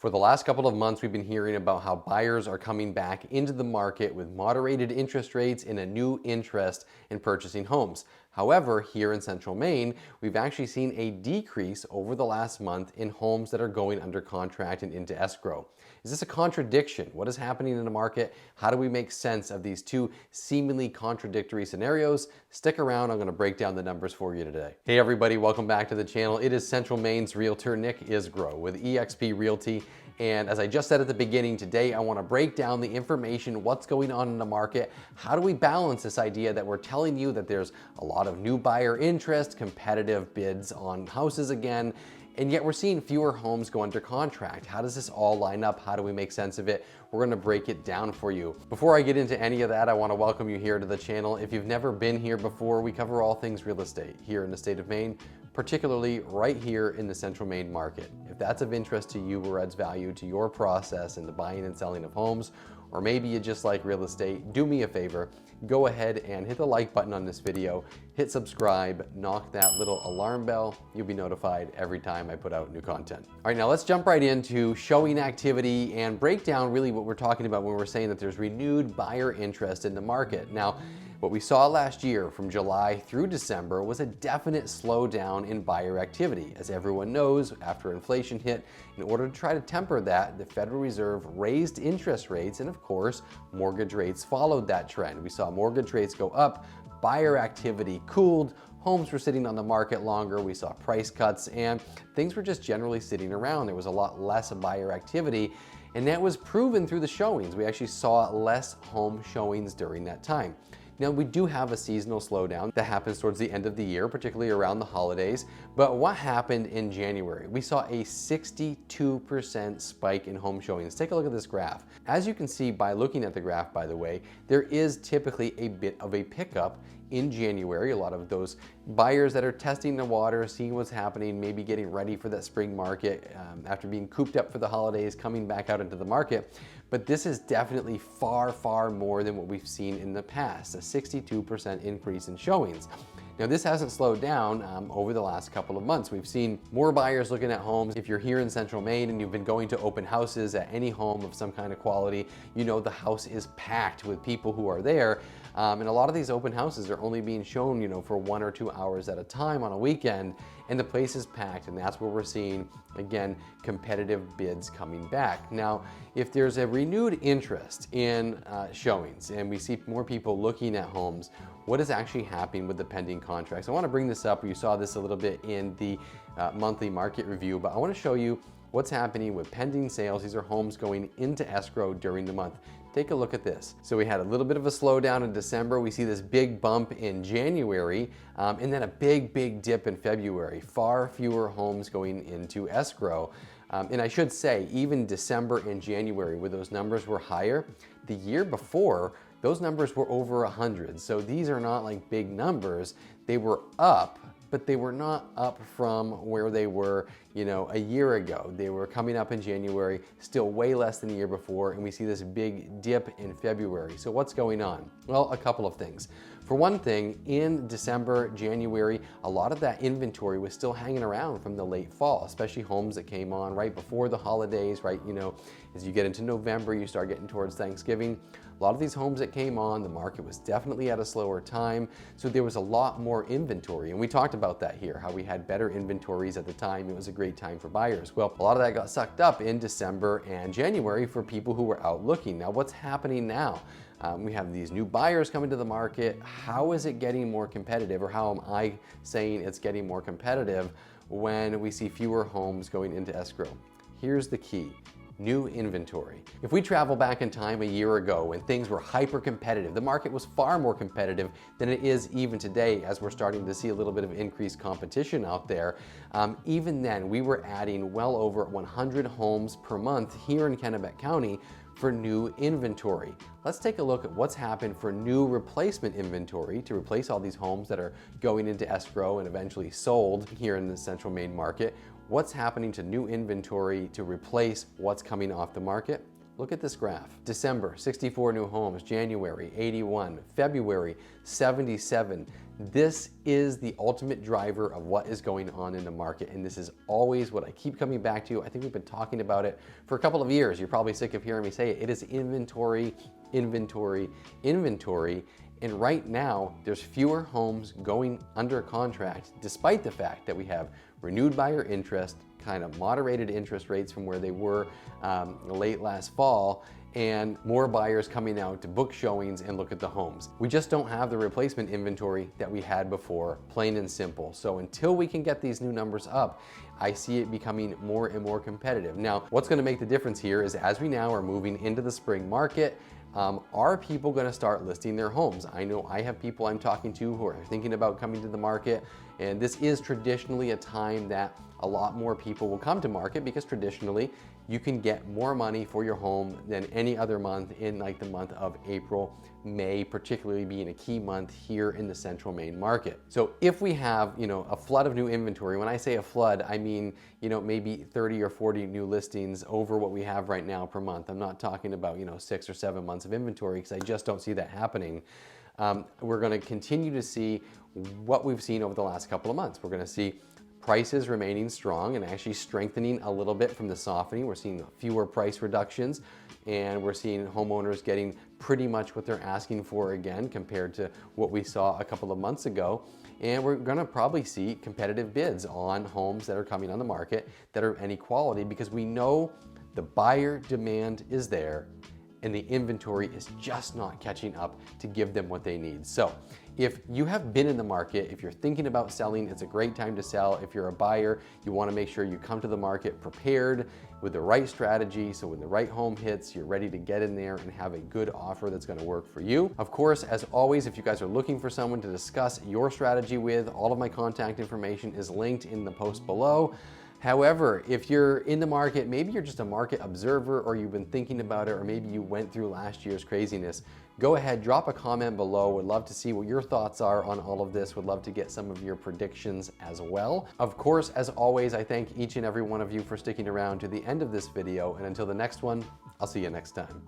For the last couple of months, we've been hearing about how buyers are coming back into the market with moderated interest rates and a new interest in purchasing homes. However, here in Central Maine, we've actually seen a decrease over the last month in homes that are going under contract and into escrow. Is this a contradiction? What is happening in the market? How do we make sense of these two seemingly contradictory scenarios? Stick around, I'm going to break down the numbers for you today. Hey everybody, welcome back to the channel. It is Central Maine's Realtor Nick Isgro with eXp Realty. And as I just said at the beginning, today I want to break down the information, what's going on in the market, how do we balance this idea that we're telling you that there's a lot of new buyer interest, competitive bids on houses again, and yet we're seeing fewer homes go under contract. How does this all line up? How do we make sense of it? We're going to break it down for you. Before I get into any of that, I want to welcome you here to the channel. If you've never been here before, we cover all things real estate here in the state of Maine, particularly right here in the Central Maine market. If that's of interest to you or adds value to your process in the buying and selling of homes, or maybe you just like real estate, do me a favor, go ahead and hit the like button on this video, hit subscribe, knock that little alarm bell. You'll be notified every time I put out new content. All right, now let's jump right into showing activity and break down really what we're talking about when we're saying that there's renewed buyer interest in the market. Now, what we saw last year from July through December was a definite slowdown in buyer activity. As everyone knows, after inflation hit, in order to try to temper that, the Federal Reserve raised interest rates, and of course, mortgage rates followed that trend. We saw mortgage rates go up, buyer activity cooled, homes were sitting on the market longer, we saw price cuts, and things were just generally sitting around. There was a lot less buyer activity, and that was proven through the showings. We actually saw less home showings during that time. Now, we do have a seasonal slowdown that happens towards the end of the year, particularly around the holidays. But what happened in January? We saw a 62% spike in home showings. Take a look at this graph. As you can see by looking at the graph, by the way, there is typically a bit of a pickup in January. A lot of those buyers that are testing the water, seeing what's happening, maybe getting ready for that spring market after being cooped up for the holidays, coming back out into the market. But this is definitely far, far more than what we've seen in the past, a 62% increase in showings. Now, this hasn't slowed down over the last couple of months. We've seen more buyers looking at homes. If you're here in Central Maine and you've been going to open houses at any home of some kind of quality, you know the house is packed with people who are there. And a lot of these open houses are only being shown, for 1 or 2 hours at a time on a weekend, and the place is packed, and that's where we're seeing, again, competitive bids coming back. Now, if there's a renewed interest in showings and we see more people looking at homes, what is actually happening with the pending contracts? I want to bring this up. You saw this a little bit in the monthly market review, but I want to show you what's happening with pending sales. These are homes going into escrow during the month. Take a look at this. So we had a little bit of a slowdown in December. We see this big bump in January, and then a big dip in February. Far fewer homes going into escrow. And I should say, even December and January, where those numbers were higher, the year before, those numbers were over 100. So these are not like big numbers. They were up, but they were not up from where they were, a year ago. They were coming up in January, still way less than the year before, and we see this big dip in February. So what's going on? Well, a couple of things. For one thing, in December, January, a lot of that inventory was still hanging around from the late fall, especially homes that came on right before the holidays, right? As you get into November, you start getting towards Thanksgiving. A lot of these homes that came on, the market was definitely at a slower time, so there was a lot more inventory. And we talked about that here, how we had better inventories at the time. It was a great time for buyers. Well, a lot of that got sucked up in December and January for people who were out looking. Now, what's happening now? We have these new buyers coming to the market. How is it getting more competitive, or how am I saying it's getting more competitive when we see fewer homes going into escrow? Here's the key. New inventory. If we travel back in time a year ago when things were hyper competitive, the market was far more competitive than it is even today, as we're starting to see a little bit of increased competition out there. Even then, we were adding well over 100 homes per month here in Kennebec County for new inventory. Let's take a look at what's happened for new replacement inventory to replace all these homes that are going into escrow and eventually sold here in the Central Maine market. What's happening to new inventory to replace what's coming off the market? Look at this graph. December, 64 new homes. January, 81. February, 77. This is the ultimate driver of what is going on in the market, and this is always what I keep coming back to. I think we've been talking about it for a couple of years. You're probably sick of hearing me say it. It is inventory, inventory, inventory. And right now, there's fewer homes going under contract, despite the fact that we have renewed buyer interest, kind of moderated interest rates from where they were late last fall, and more buyers coming out to book showings and look at the homes. We just don't have the replacement inventory that we had before, plain and simple. So until we can get these new numbers up, I see it becoming more and more competitive. Now, what's gonna make the difference here is as we now are moving into the spring market, are people gonna start listing their homes? I know I have people I'm talking to who are thinking about coming to the market, and this is traditionally a time that a lot more people will come to market because traditionally you can get more money for your home than any other month in like the month of April, May, particularly being a key month here in the Central Maine market. So if we have, a flood of new inventory, when I say a flood, I mean, maybe 30 or 40 new listings over what we have right now per month. I'm not talking about, 6 or 7 months of inventory because I just don't see that happening. We're gonna continue to see what we've seen over the last couple of months. We're gonna see prices remaining strong and actually strengthening a little bit from the softening. We're seeing fewer price reductions, and we're seeing homeowners getting pretty much what they're asking for again compared to what we saw a couple of months ago. And we're gonna probably see competitive bids on homes that are coming on the market that are any quality because we know the buyer demand is there and the inventory is just not catching up to give them what they need. So if you have been in the market, if you're thinking about selling, it's a great time to sell. If you're a buyer, you wanna make sure you come to the market prepared with the right strategy, so when the right home hits, you're ready to get in there and have a good offer that's gonna work for you. Of course, as always, if you guys are looking for someone to discuss your strategy with, all of my contact information is linked in the post below. However, if you're in the market, maybe you're just a market observer or you've been thinking about it, or maybe you went through last year's craziness, go ahead, drop a comment below. Would love to see what your thoughts are on all of this. Would love to get some of your predictions as well. Of course, as always, I thank each and every one of you for sticking around to the end of this video. And until the next one, I'll see you next time.